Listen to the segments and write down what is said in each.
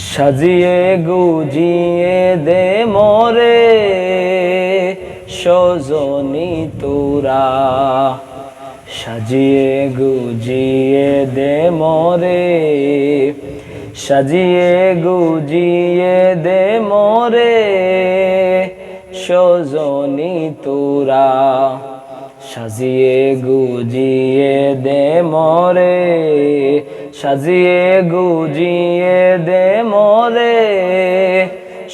সাজিয়ে গুজিয়ে দে মোরে সজনী তোরা, সাজিয়ে গুজিয়ে দে মোরে, সাজিয়ে গুজিয়ে দে মোরে সজনী তোরা, সাজিয়ে গুজিয়ে দে মোরে, সাজিয়ে গুজিয়ে দে মোরে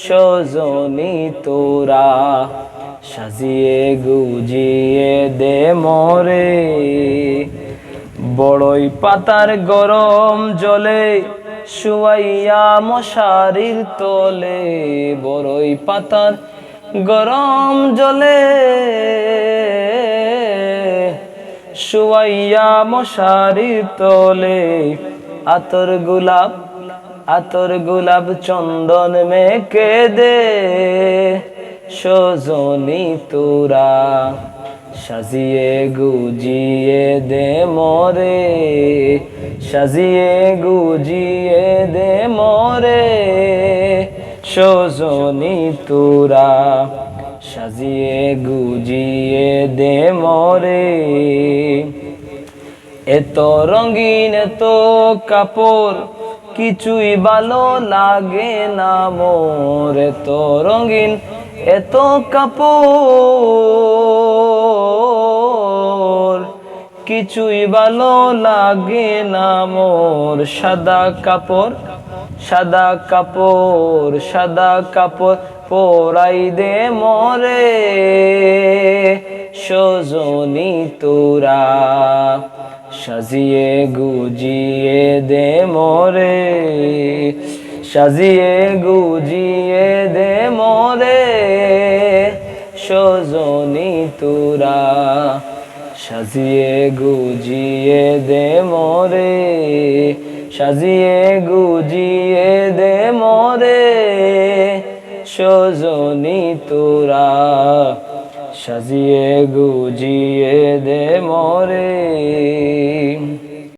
সজনী তোরা, সাজিয়ে গুজিয়ে দে মোরে। বড়ই পাতার গরম জলে শুয়াইয়া মশারির তলে, বড়ই পাতার গরম জলে শুয়াইয়া মশারির তলে, আতর গোলাপ চন্দন মেখে দে সজনী তোরা, সাজিয়ে গুজিয়ে দে মোরে, সাজিয়ে গুজিয়ে দে মোরে সজনী তোরা, সাজিয়ে গুজিয়ে দে মোরে। এত রঙিন এত কাপড় কিছুই ভালো লাগে না মোর, এত রঙিন এত কাপড় কিছুই ভালো লাগে না মোর, সাদা কাপড় সাদা কাপড় সাদা কাপড় পরাই দে মোরে সজনী তোরা, সাজিয়ে গুজিয়ে দে মোরে, সাজিয়ে গুজিয়ে দে মোরে সজনী তোরা, সাজিয়ে গুজিয়ে দে মোরে, সাজিয়ে গুজিয়ে দে মোরে সজনী তোরা, সাজিয়ে গুজিয়ে দে মোরে।